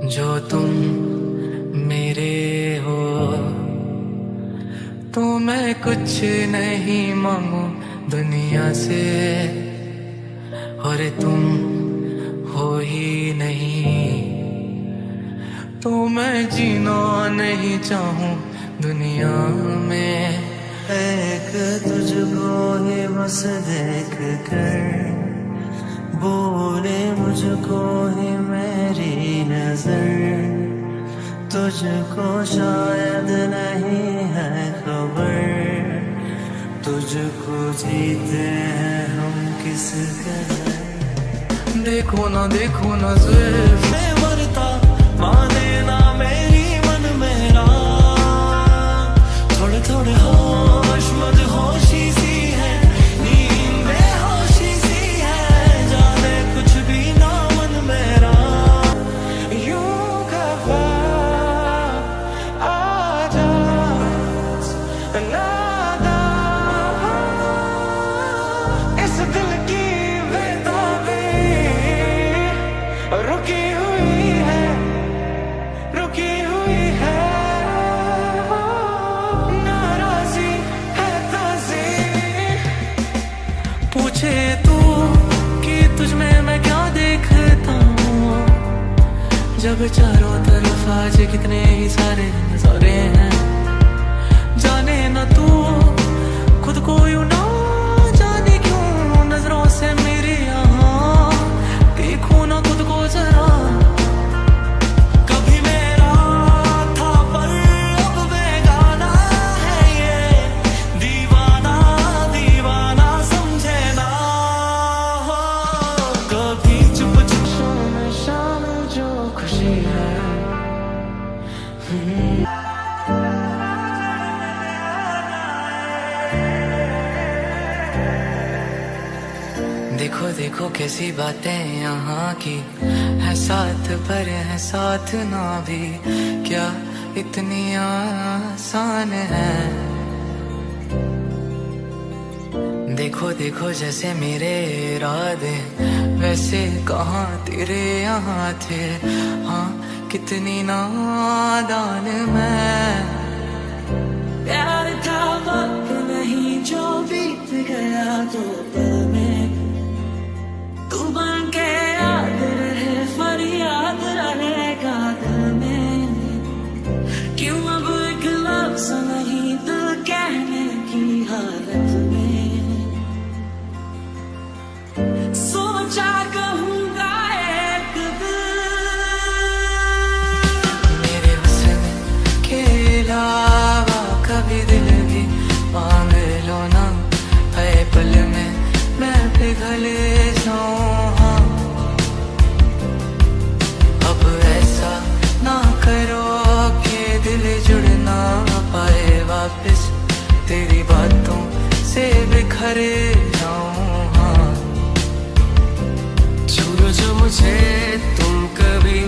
जो तुम मेरे हो तो मैं कुछ नहीं मांगू दुनिया से, और तुम हो ही नहीं तो मैं जीना नहीं चाहूँ दुनिया में। एक तुझको ही बस देख कर बोले मुझको ही मेरी नजर, तुझको शायद नहीं है खबर, तुझको जीते हैं हम किस कदर। देखो ना सिर्फ मैं मरता माने ना मेरी मन मेरा, थोड़े थोड़े होश मदहोशी सी है, नींद बेहोशी सी है, जाने कुछ भी ना मन मेरा। यूं खफा आजा नादा, इस दिल की बेताबी रुकी हुई है, रुकी हुई है, नाराजी है ताज़ी। पूछे तू कि तुझ में मैं क्या देखता हूँ, जब चारों तरफ आज कितने ही सारे नजारे हैं। जाने ना तू खुद को यूं ना जाने क्यों नजरों से मेरी यहाँ देखूं ना खुद को जरा। कभी मेरा था पर अब बेगाना है ये, दीवाना दीवाना समझे ना हो। कभी चुप चुप शाम शाम जो खुशी है, देखो देखो कैसी बातें यहाँ की है, साथ पर है साथ ना भी, क्या इतनी आसान है। देखो देखो जैसे मेरे इरादे वैसे कहाँ तेरे यहाँ थे, हाँ कितनी नादान मैं। प्यार था वक्त नहीं जो बीत गया तो पल में, तू बन के याद रहे फरियाद रहेगा दिल में। क्यों अब एक लफ्ज़ नहीं दिल कहने की हालत में, सोचा कहूँगा एक दिल। मेरे हुस्न के अलावा कभी दिल भी मांग लो ना, है पल में मैं पिघल जाऊं। हाँ अब ऐसा ना करो कि दिल जुड़ ना पाए वापस, तेरी बातों से बिखर जाऊं। हाँ छू जो मुझे तुम कभी,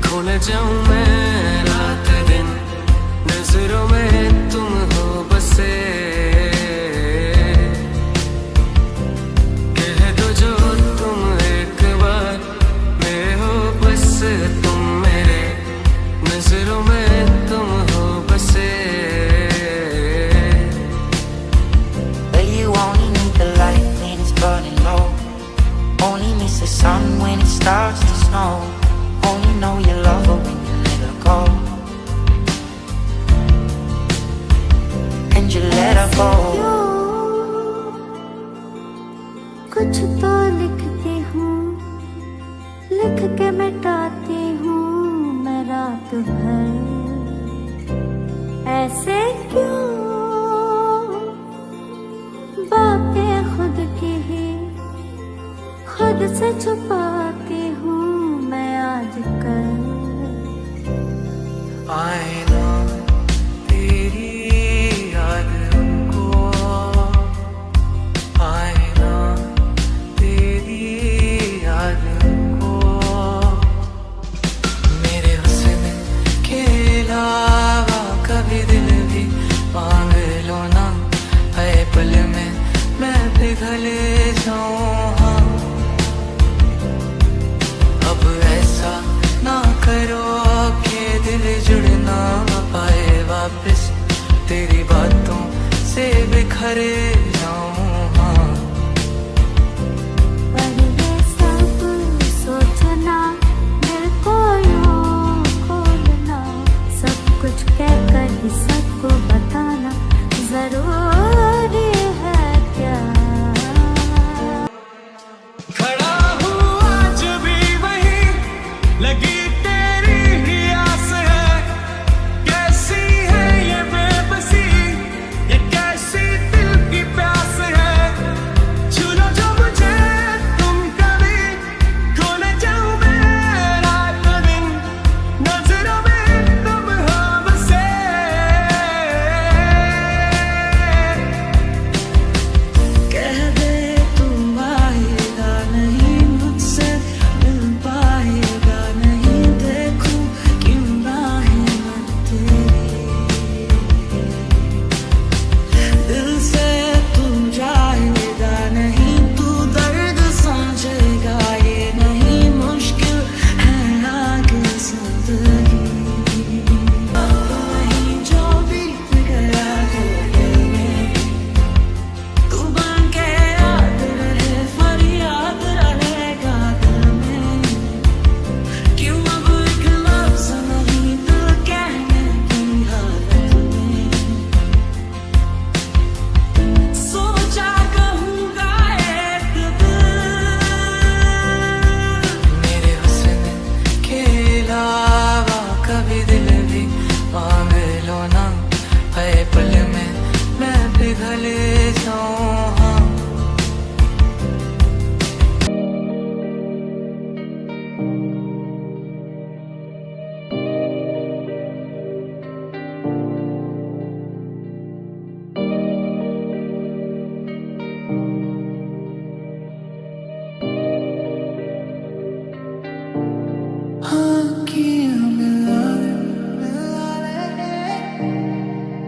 खो न जाऊं मैं रात दिन, नजरों में तुम हो बसे। कह दो जो तुम एक बार, मेरे हो बस तुम मेरे, नजरों में तुम हो बसे। Well, you only need the light when it's burning low, only miss the sun when it starts to snow, only know you love her when you let her go, and you let her go. कुछ तो लिखती हूँ, लिख के मिटाती हूँ मैं रात भर। ऐसे क्यों बातें खुद की ही खुद से छुपाती हूँ मैं आजकल। आईना तेरी याद हमको, आईना तेरी याद हमको। मेरे हुस्न के अलावा कभी दिल भी मांग लो ना, है पल में मैं पिघल जाऊं। हाँ अब ऐसा ना करो बिखरे जाऊं हाँ। पर ये सब सोचना, दिल को यूं खोलना, सब कुछ कहकर ही सबको बताना जरूरी है क्या? खड़ा हूँ आज भी वही, लगी तेरी ही आस है। कैसी है ये बेबसी, ये कैसी दिल की प्यास है। छू लो जो मुझे तुम कभी, खोले जाऊं मैं रात दिन, नजरों में तुम हो बसे। कह दे तुम आएगा नहीं, मुझसे मिल पाएगा नहीं, देखूं क्यों राहें मन तेरी। दिल से तू जाएगा नहीं, तू दर्द समझेगा ये नहीं, मुश्किल है आगे जिंदगी। वहीं जो बीत गया दिल में, तू बन के याद रहे, फरियाद रहेगा दिल में। क्यों अब एक लफ्ज़ नहीं दिल कहने की हालत में। सोचा कहूँगा एक दिन, मेरे हुस्न के अलावा कभी दिल भी मांग लो ना, है पल में मैं पिघल जाऊं हाँ। आँखियाँ मिला ले,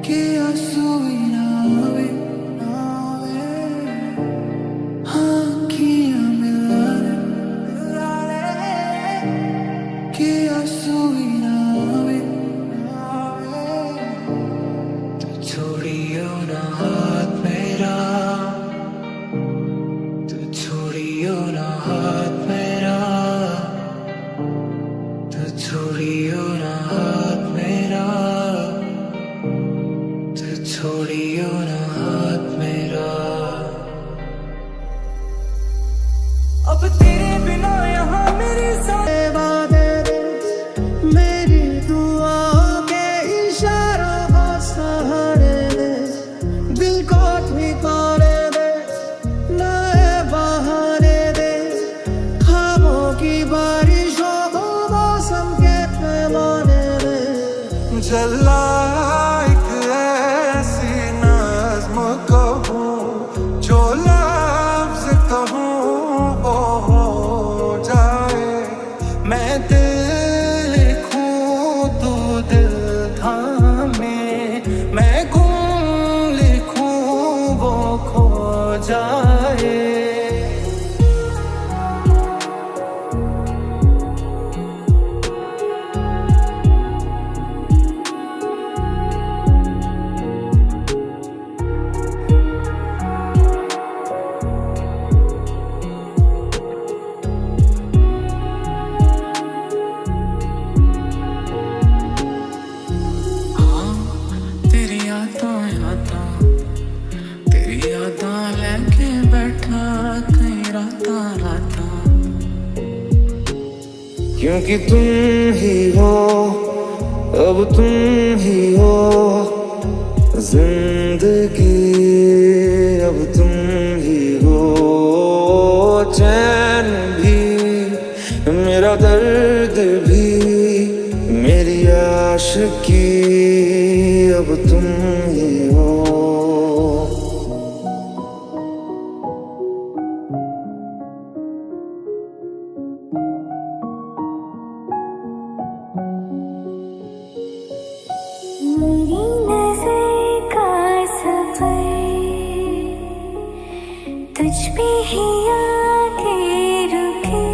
कि आंसू ही ना आवे, आँखियाँ मिला ले, कि आंसू ही ना आवे। तू छोड़ियो ना हाथ मेरा, तू छोड़ियो ना हाथ मेरा, तू छोड़ियो ना हाथ मेरा, तू छोड़ियो ना हाथ मेरा। अब तेरे बिना यहाँ मेरी सारे वादे दे, मेरी दुआओं के इशारों को सहारे दे, दिल को ठिकाने दे, नए बहाने दे, ख्वाबों की बारिशों को मौसम के पैमाने दे। जला एक ऐसी नज़्म कहूँ, जो लफ्ज़ कहूँ वो हो जाए। मैं दिल लिखूं तो दिल थामे, मैं गुम लिखूं वो खो जाए। तेरी यादां लेके बैठा कहीं रातां रातां। क्योंकि तुम ही हो, अब तुम ही हो जिंदगी, अब तुम ही हो चैन भी, मेरा दर्द भी, मेरी आशिकी, अब तुम ही हो। मेरी नज़र का सफर तुझ पे ही आके रुके,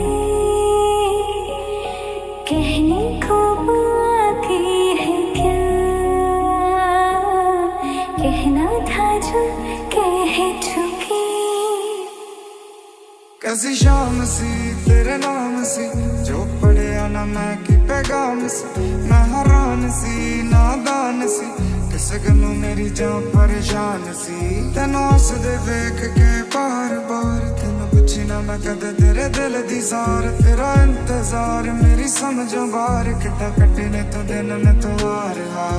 कहने को बाकी है क्या, कहना था जो ऐसी शाम सी तेरे नाम सी जो पढ़िया ना मैं की पैगाम सी मैं हैरान सी नादान सी किस गलों मेरी जान परेशान सी तेनों हसदे वेख के बार बार तेनों पुछी ना मैं कदे तेरे दिल दी सार तेरा इंतजार मेरी समझों बाहर कितना कटने तो दिन में तो हार हा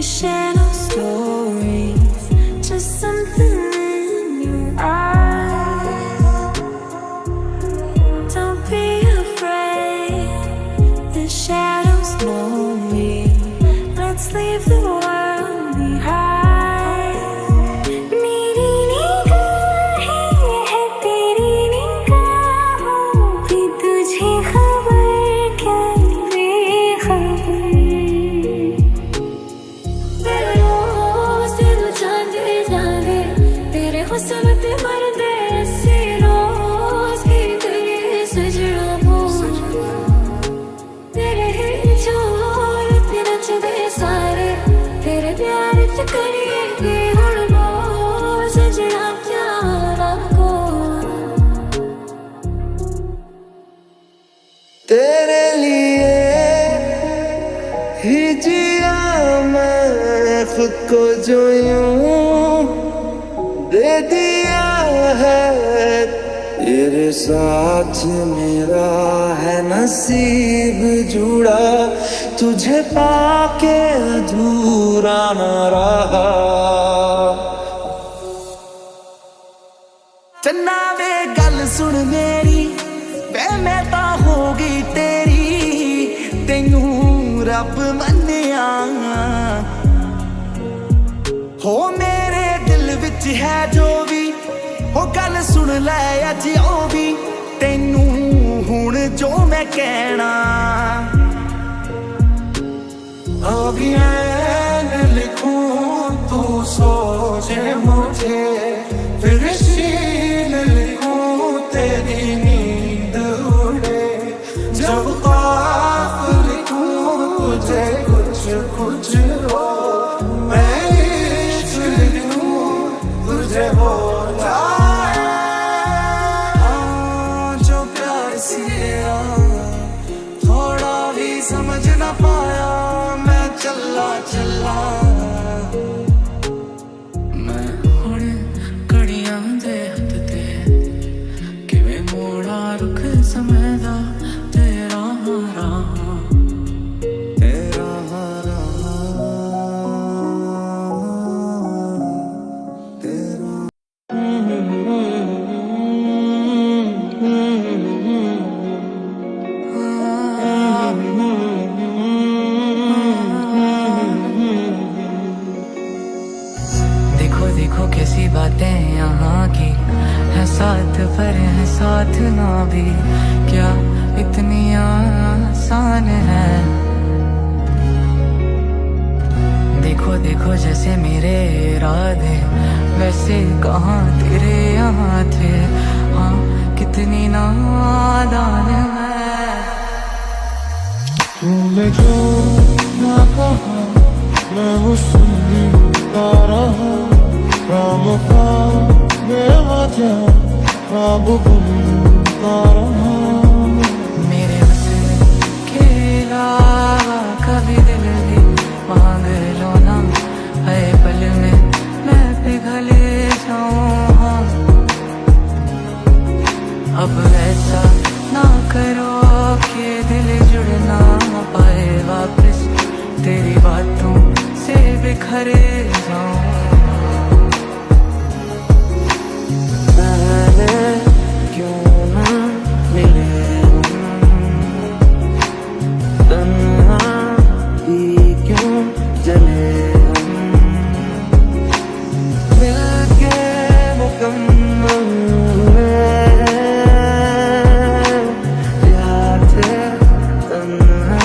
share no stories, just something in your eyes. Don't be afraid, the shadows know me. Let's leave the world behind. मेरी निगाहें है तेरी निगाहों की तुझे खबर क्या बेखबर. हुस्न ते मरदे ऐसे रोज की तेरे सजना बोल तेरे ही छोर ते नचदे सारे तेरे प्यार च करिए हुण बोल सजना प्यारा को तेरे लिए ही जिया मैं खुद को जो यूं दे दिया है तेरे साथ मेरा है नसीब जुड़ा तुझे पाके अधूरा न रहा चन्ना वे गल सुन मेरी वे मैं ता होगी तेरी तेनू रब मन्निया हो मेरे दिल विच है जो भी हो गल सुन लै अज ओ भी तेनू हुण जो मैं कहना अभी मैं लिखूं तू सोचे मुझे फिर शीन लिखूं तेरी नींद उड़े जब ख्वाब लिखूं तुझे कुछ कुछ हो तुझे हो जाए जो प्यार सिया थोड़ा भी समझ ना पाया मैं चला चला मैं हुण घड़ियां दे हथ ते किवें मोड़ा रुख समय दा तेरा राह देखो कैसी बातें यहाँ की है साथ पर है साथ ना भी क्या इतनी आसान है देखो देखो जैसे मेरे इरादे वैसे कहाँ तेरे यहाँ थे हाँ कितनी नादान है तूने जो ना कहा मैं वो सुनता रहा राम का बेवजह राम बुनता रहा मेरे बस के अलावा कभी दिल भी मांग लो ना है पल में मैं पिघल जाऊं हाँ अब ऐसा ना करो कि दिल जुड़ ना पाए वापस तेरी बातों से बिखर जाऊं क्यों ना मिले तन्हा ही क्यों जले मिलके मुकम्मल हुए या थे तन्हा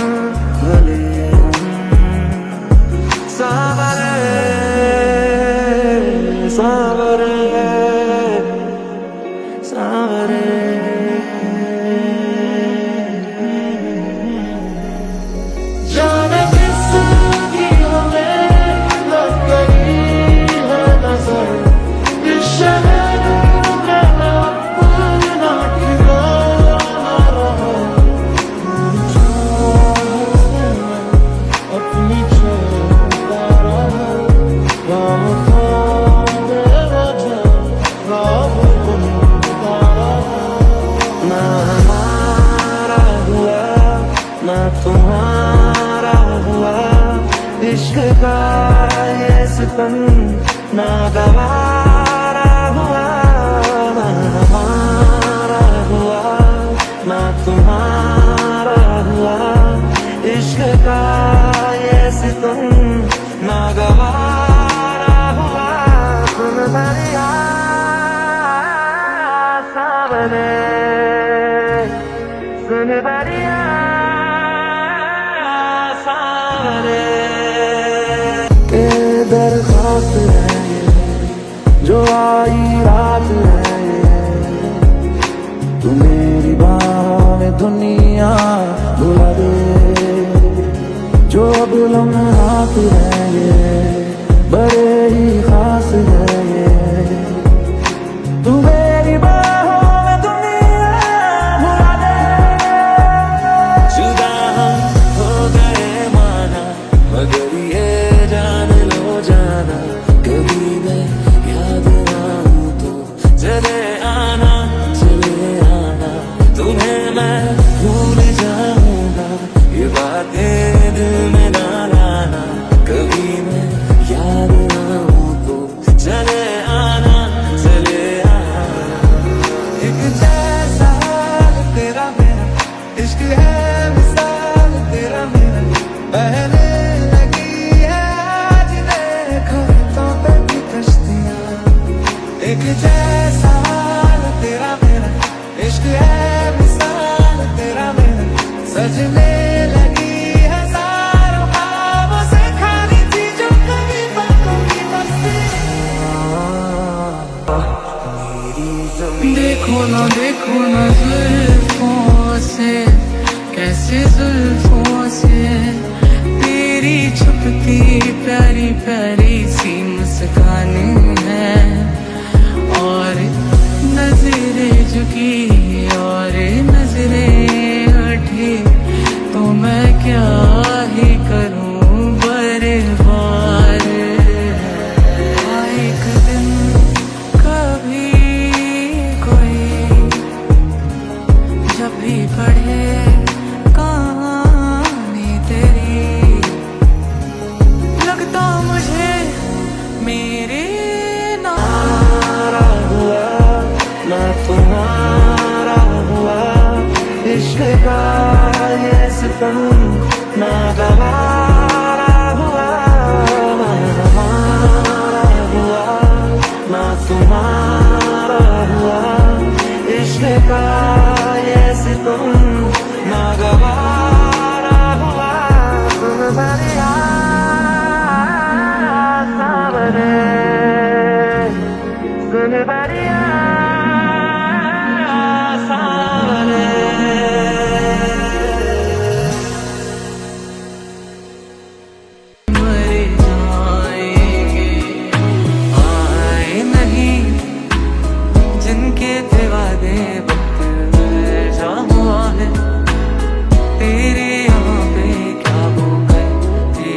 तुम्हारा हुआ, इश्क का ये सितम नागवारा हुआ, ना हमारा हुआ ना तुम्हारा हुआ, इश्क का ये सितम नागवारा हुआ। सुन बरिया सावरे, सुन बरिया सावरे, ये दरख्वास्त है जो आई रात है, तू मेरी बाहों में दुनिया भुला दे, जो अब लम्हात है ये बड़े ही खास है ये, तू मेरी बाहों में दुनिया भुला दे। जुदा हम हो गए माना, मगर ये जान लो जाना, कभी मैं याद ना हूँ तो चले आना, चले आना, तुम्हें मैं भूल जाऊंगा, ये बातें दिल में ना लाना, कभी मैं याद ना हूँ तो चले आना, चले आना। एक जैसा तेरा मेरा इश्क है, मिसाल तेरा मेरा बहने लगी है, आज देखो तो भी कश्तियाँ। एक जैसा तेरा मेरा इश्क है, मिसाल तेरा मेरा सजने लगी है, सारों ख्वाबों से खाली थी जो कभी बातों की बस्ती। देखो ना जुल्फों से, कैसे जुल्फों से तेरी छुपती प्यारी प्यारी सी मुस्काने हैं, और नजरें झुकी और नजरें उठी, तो मैं क्या ही करूं बर्बाद है। एक दिन कभी कोई जब भी पढ़े कहानी तेरी, लगता मुझे मेरे तुम्हारा हुआ ना तुम्हारा हुआ, इश्क का ये सितम नागवारा हुआ, ना हमारा हुआ ना तुम्हारा हुआ, इश्क का ये सितम नागवारा हुआ। सुन बरिया सावरे, सुन बरिया सावरे, मर जाएंगे आए नहीं, जिनके थे वादे वक्त जा हुआ है, तेरे यहाँ पे क्या हो गए थे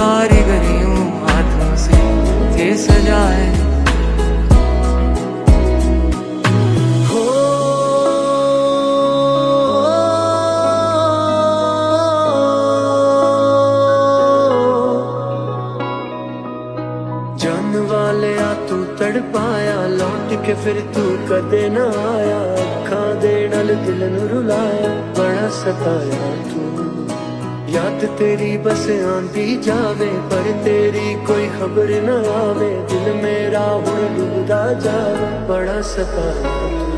कारीगरियों हाथों से थे सजाए। जान वाले आ तू तड़पाया, लौट के फिर तू कदे ना आया। अखां दे नाल दिल नू रुलाया, बड़ा सताया तू। याद तेरी बस आंदी जावे, पर तेरी कोई खबर न आवे। दिल मेरा हुण डूबदा जावे, बड़ा सताया तू।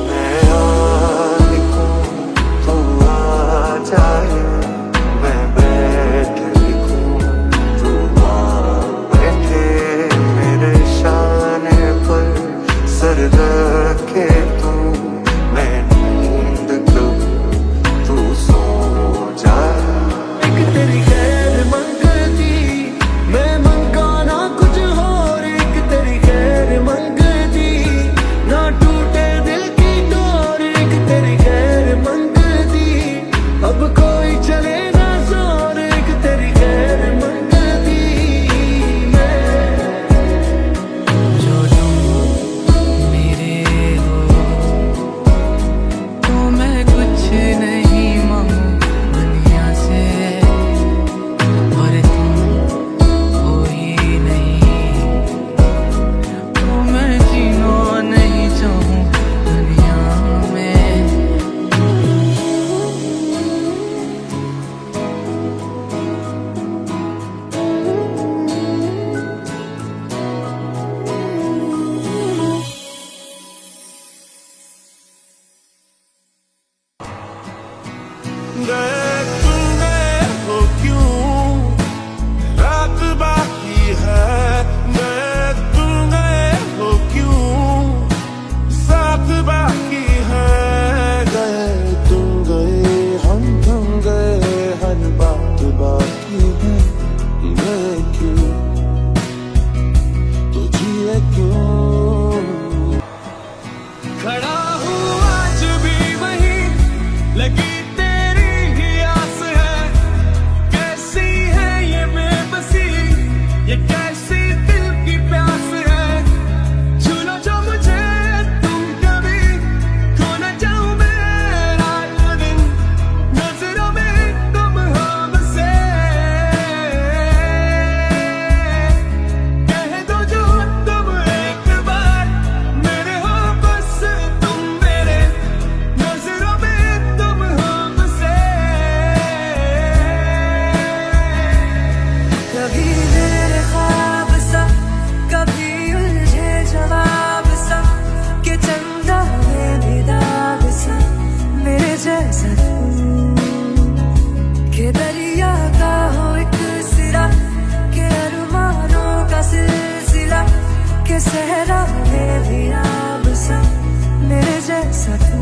मैं आ लिखूं तू आ जाए, मैं बैठ लिखूं तू आ बैठे। मेरे शाने पर सर रखे तू, मैं नींद करूं तू सो जाए। तेरी खैर मंगती मैं मंगा ना कुछ और, एक तेरी खैर मंगती ना टूटे दिल की डोर। एक तेरी खैर मंगती अब कोई चले ना जोर, एक तेरी खैर मंगती मैं। जो तुम मेरे हो तो मैं कुछ नहीं मांगू दुनिया से, और तुम हो ही नहीं तो मैं जीना नहीं चाहूँ दुनिया में। गए तुम गए हो क्यों, रात बाकी है। गए तुम गए हो क्यों, साथ बाकी है। गए तुम गए हम थम गए, हर बात बाकी है। गए क्यों तो जिए क्यों। खड़ा हूँ आज भी वहीं, लगी ये कैसी दिल की प्यास है। छूलो जो मुझे तुम कभी, खो न जाऊं मैं रात दिन नजरों में तुम हो बसे। कह दो जो तुम एक बार मेरे हो, बस तुम मेरे नजरों में तुम हो बसे। कभी मेरे ख्वाब सा, कभी उलझे जवाब सा, कि चंदा में भी दाग सा मेरे जैसा तू। के दरिया का हो एक सिरा, के अरमानों का सिलसिला, के सहरा में भी आब सा मेरे जैसा तू,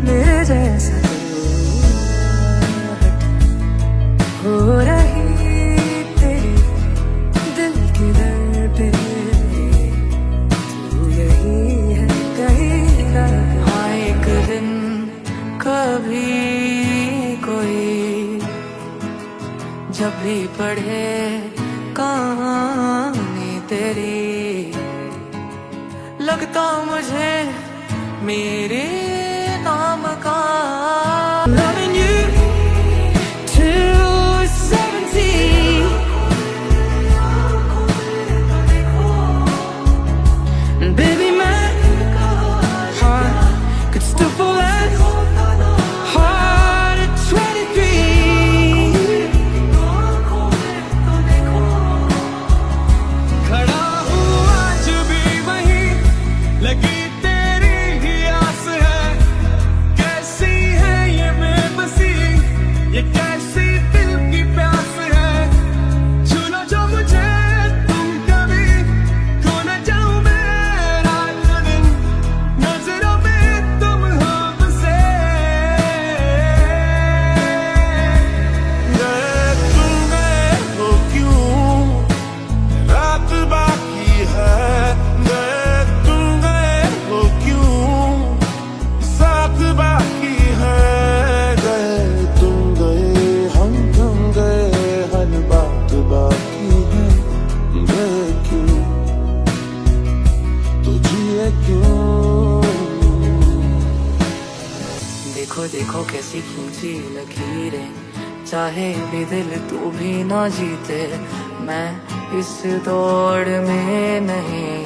मेरे जैसा तू। हो रही तेरी दिल की धड़कन, तू यही है कहीं ना कहीं। हाँ एक दिन कभी कोई जब भी पढ़े कहानी तेरी, लगता मुझे मेरे नाम का। Loving you till 70, and baby my heart could still fall as hard at 23. खड़ा हूँ आज भी वहीं, लगी तेरी ही आस है। कैसी है ये कैसी खींची लकीरें, चाहे भी दिल तू भी ना जीते, मैं इस दौड़ में नहीं।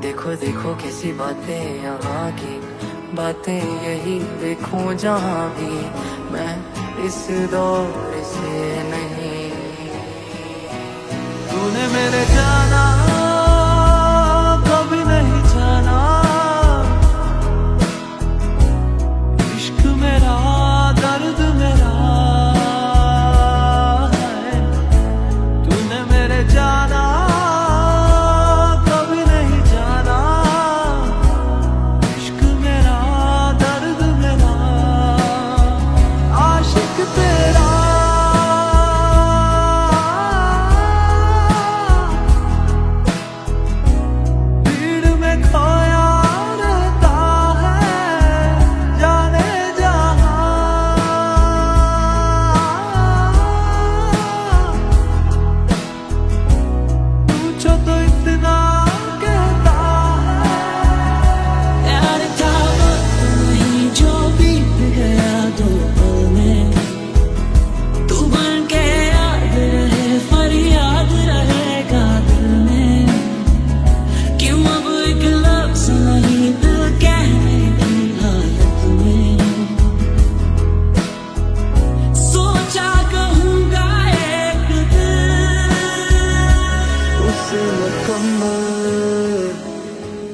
देखो देखो कैसी बातें यहाँ की, बातें यही देखूं जहाँ भी, मैं इस दौर से नहीं। तूने मेरे जाना कभी नहीं जाना, इश्क मेरा दर्द मेरा है। तूने मेरे जाना कभी नहीं जाना, इश्क मेरा दर्द मेरा, आशिक तेरा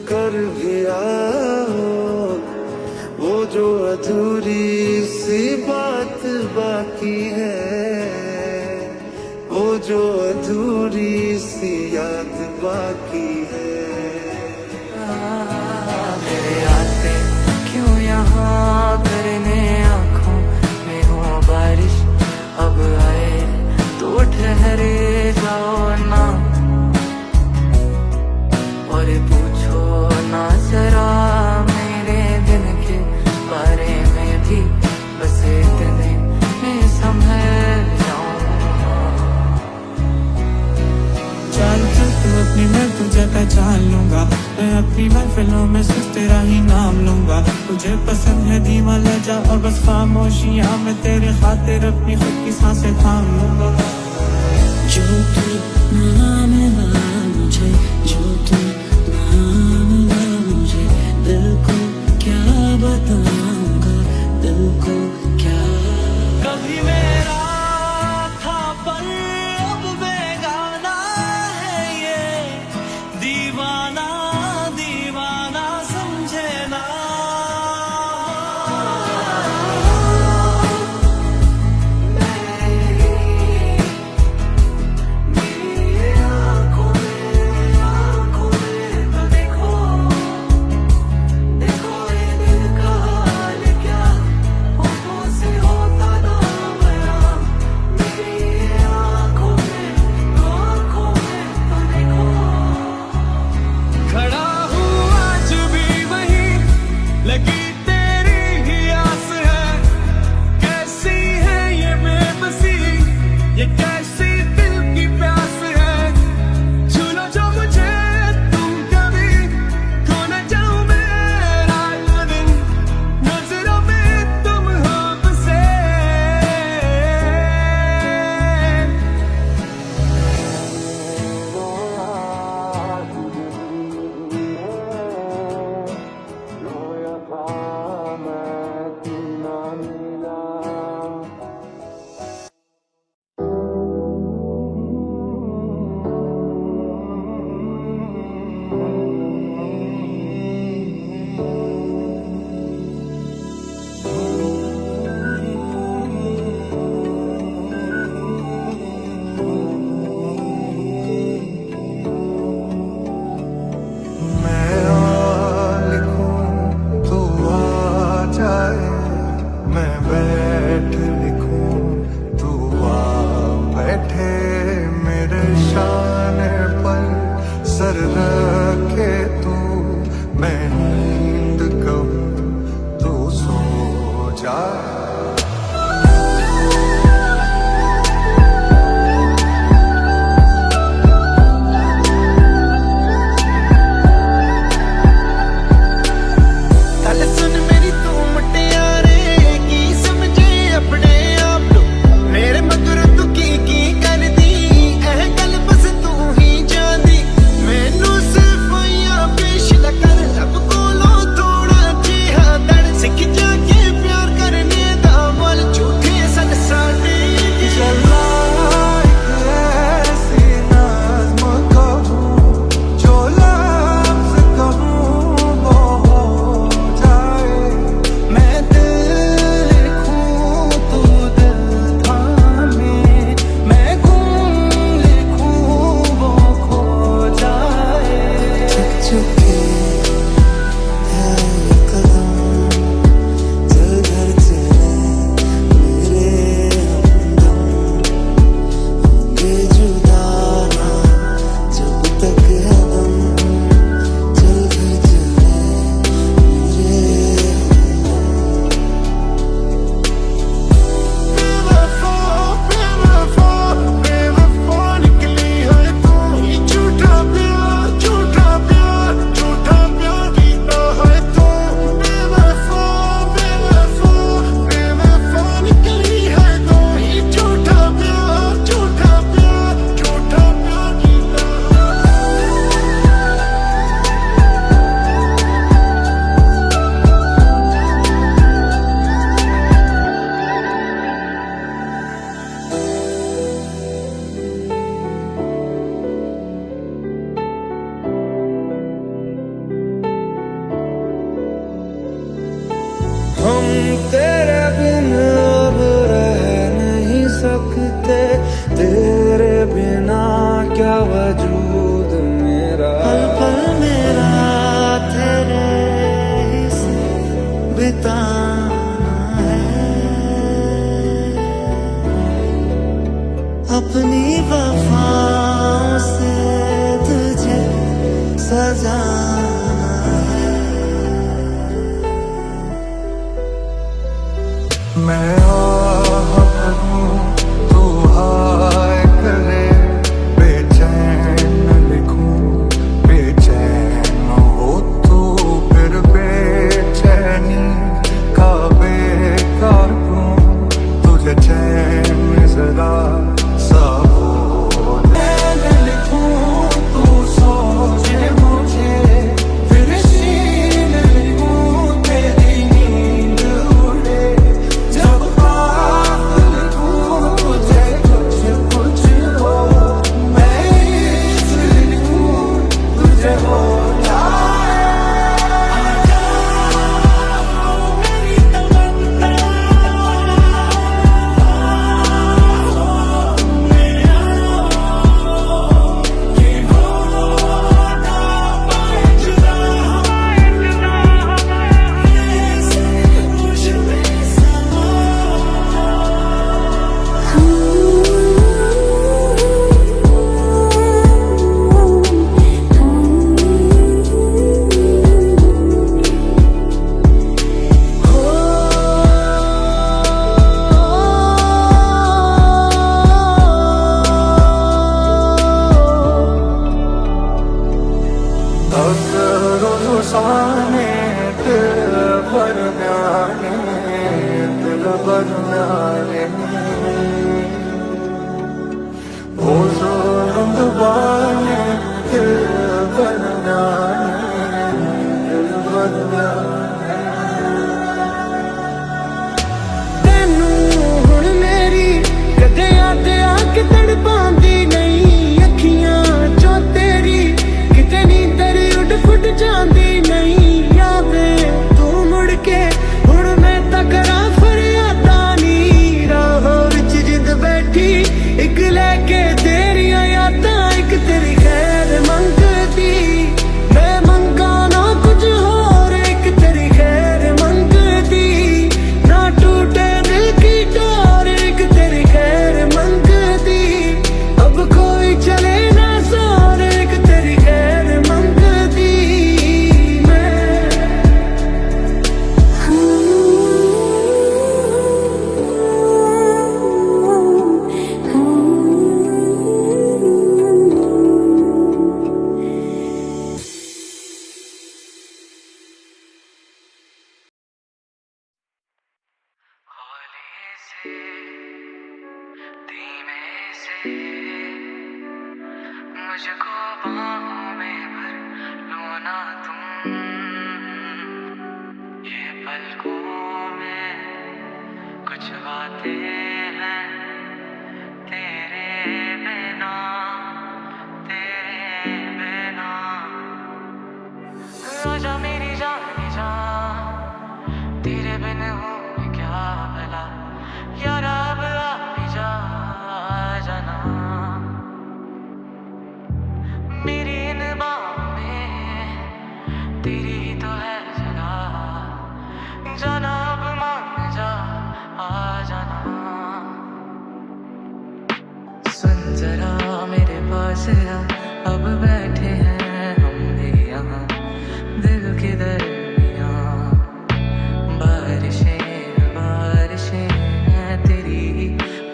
कर दिया वो जो अधूरी सी बात बाकी है, वो जो अधूरी सी याद बाकी है। तेरे आते क्यों यहाँ करने आँखों में हो बारिश, अब आए तो ठहरे जाओ ना, और पूछो ना जरा मेरे दिन के बारे में भी, बस इतने में संभल जाऊं। चल चल तू अपनी, मैं तुझे पहचान लूंगा, मैं अपनी महफिलों में सिर्फ तेरा ही नाम लूंगा। तुझे पसंद है धीमा लहजा और बस खामोशियां, मैं तेरे खातिर अपनी खुद की सांसें थाम लूंगा। जो तू ना मिला मुझे, जो तू ना मिला मुझे, दिल को क्या बताऊंगा, दिल को क्या। कभी मेरा था पर अब बेगाना है ये, दीवाना दीवाना समझे ना। मैं बेचैन जरा सा हो। मैं लिखूं तू सोचे मुझे, फिर सीन लिखूं तेरी नींद उड़े। जब बात लिखूं तुझे कुछ कुछ हो, मैं इश्क लिखूं तुझे हो साने दिल भर जाने, दिल भर जाने वो रंग बाने, दिल भर जाने, दिल भर जाने। तेनू हुण मेरी कदे याद आके तड़पांदी नहीं, अखियां चो तेरी किते नींदर उड फुट जांदी नहीं। यावे तू मुड़ के हुण मैं तां करां फरियादा नी, राहां विच जिंद बैठी इक लैके तेरियां यादां, इक तेरी खैर मंगदी मैं मंगा ना कुछ होर, एक तेरी खैर मंगदी ना टूटे दिल की डोर, एक तेरी खैर मंगदी अब कोई चले ना जोर, एक तेरी खैर मंगदी मैं। हौले से धीमे से मुझको बाहों में भर लो ना तुम, ये पलकों में कुछ बातें हैं तेरे बिना, तेरे बिना। आजा मेरी जान जा, तेरे बिन हूँ मैं क्या भला, यार अब आ भी जा जाना। मेरी इन बाहों में तेरी ही तो है जगह, जाना अब मान जा आ जाना। सुन जरा मेरे पास आ, अब बैठे हैं हम भी यहाँ दिल के दरमियाँ। बारिशें बारिशें हैं तेरी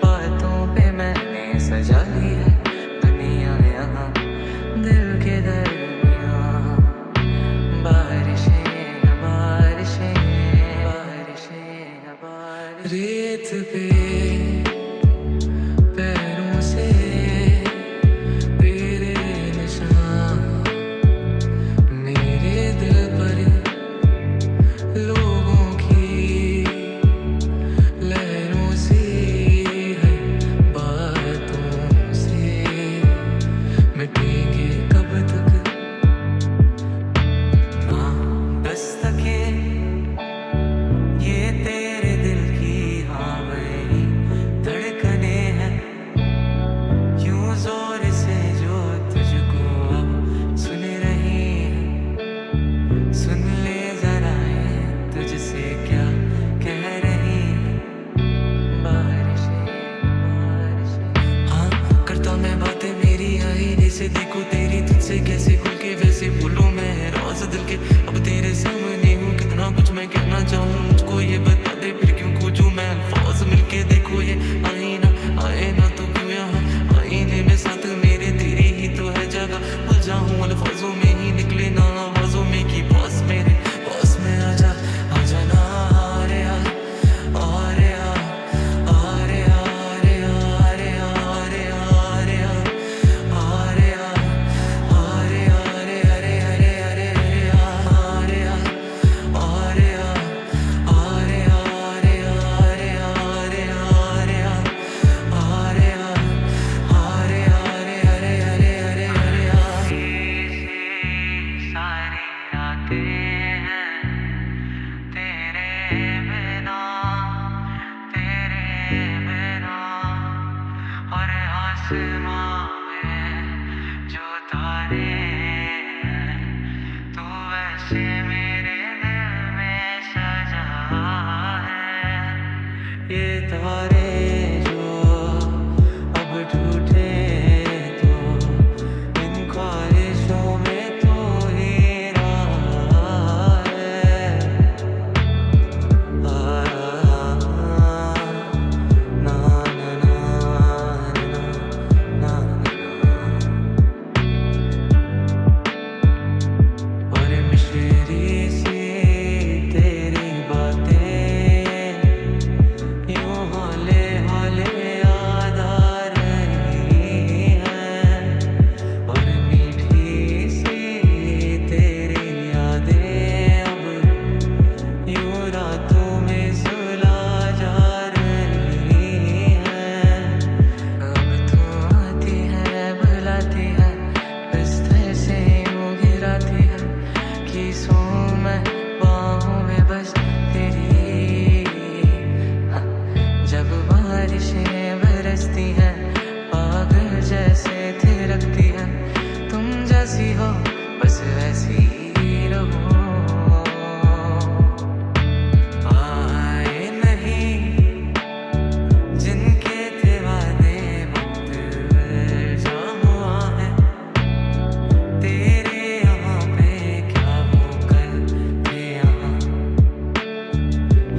बातों पे मैंने सजा ली है दुनिया यहाँ दिल के दरमियाँ। बारिशें बारिशें बारिशें बारिशें रेत पे पैरों से तेरे निशान, मेरे दिल पर लोगों की लहरों सी है बातों से, मिटेंगे कब तक ना दस्तकें ये तेरे दिल की, हाँ वही धड़कने हैं यूं जोर से जो तुझको अब सुन रही है। सुन ले जरा ये तुझसे क्या कह रही है बारिशें बारिशें। हाँ करता मैं बातें मेरी आईने से, देखो तेरी तुझसे कैसे खुल के वैसे बोलूं मैं राज दिल के। अब तेरे सामने हूँ कितना कुछ मैं कहना चाहूँ, मुझको ये बता दे फिर क्यों खोजूं मैं अल्फाज। मिलके देखो ये आईना आए ना तो क्यों यहाँ आईने में साथ मेरे तेरी ही तो है जगह। भूल जाऊँ अल्फाजों में ही निकले ना आवाजों में कि पास मेरे पास में आजा आजा ना। आ रे आ, आ रे आ, आ रे आसमां में जो तारे हैं, तू वैसे मेरे दिल में सजा है। ये तारे जो अब टूटे तो इन ख्वाहिशों में तू ही रहा है। ना ना ना ना और मिश्री सी तेरी बातें यूं हौले हौले याद आ रही हैं, और मीठी सी तेरी यादें अब यूं रातों में सुला जा रही हैं। अब तू आती है बुलाती है, बिस्तर से यूं गिराती है कि सोऊं मैं बाहों में बस तेरी। हाँ, जब बारिशें बरसती हैं पागल जैसे थिरकती है, तुम जैसी हो बस वैसी ही रहो। आए नहीं जिनके थे वादे वक्त जा हुआ है, तेरे यहाँ पे क्या वो कल थे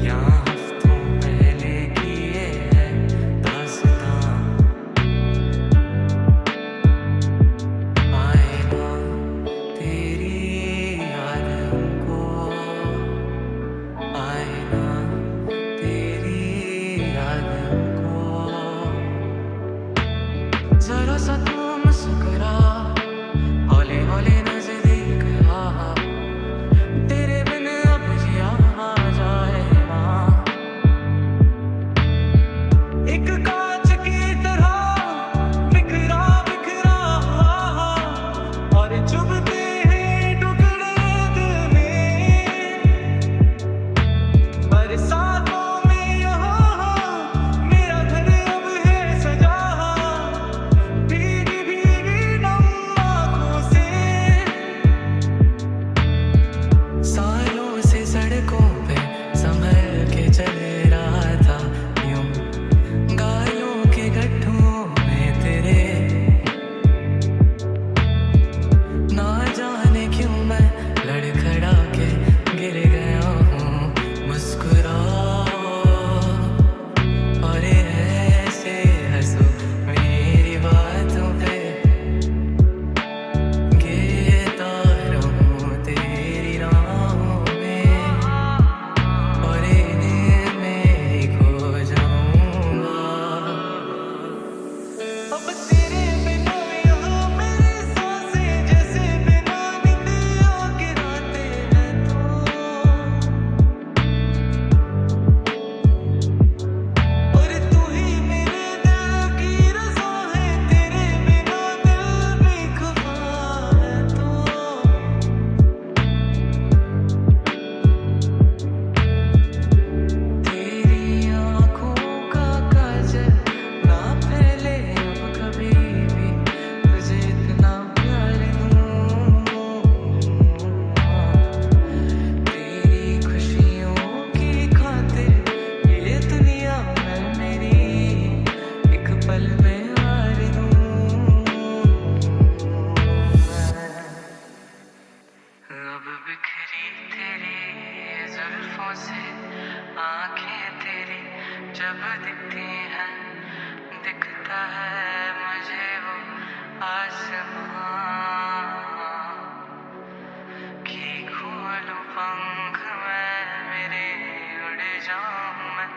यहाँ हफ्तों पहले की ये है दास्तां। आए ना तेरी याद हमको, आए ना तेरी याद हमको। जरा सा तू मुस्कुरा, हौले हौले नजदीक आ, तेरे बिन अब जिया जाए ना। एक कांच की तरह बिखरा बिखरा और चुभते हैं टुकड़े दिल में। बरसातों में यहाँ मेरा घर अब है सजा, भीगी भीगी नम आँखों से। सालों से सड़कों पे संभल के चल रहा था यूं, गालों के गड्ढों में तेरे। ना जाने क्यों मैं लड़खड़ा के गिर गया हूँ, मुस्कुरा और ऐसे हंसो मेरी बातों पे। गिरता रहूं तेरी राहों में और इनमें ही खो जाऊंगा। अब तेरे बिना यहाँ मेरी सांसें जैसे बिना निंदिया गिराते हैं तो। और तू ही मेरे दिल की रज़ा है, तेरे बिना दिल भी खफा है तो। तेरी आँखों का काजल ना फैले अब कभी भी, तुझे इतना प्यार दूँ। तेरी खुशियों की खातिर ये दुनिया मैं मेरी एक पल में हार दूँ। अब बिखरी तेरी जुल्फों से आंखें तेरी जब दिखती हैं, दिखता है मुझे वो आसमां कि खोलूं पंख मैं मेरे, उड़ जाऊं मैं।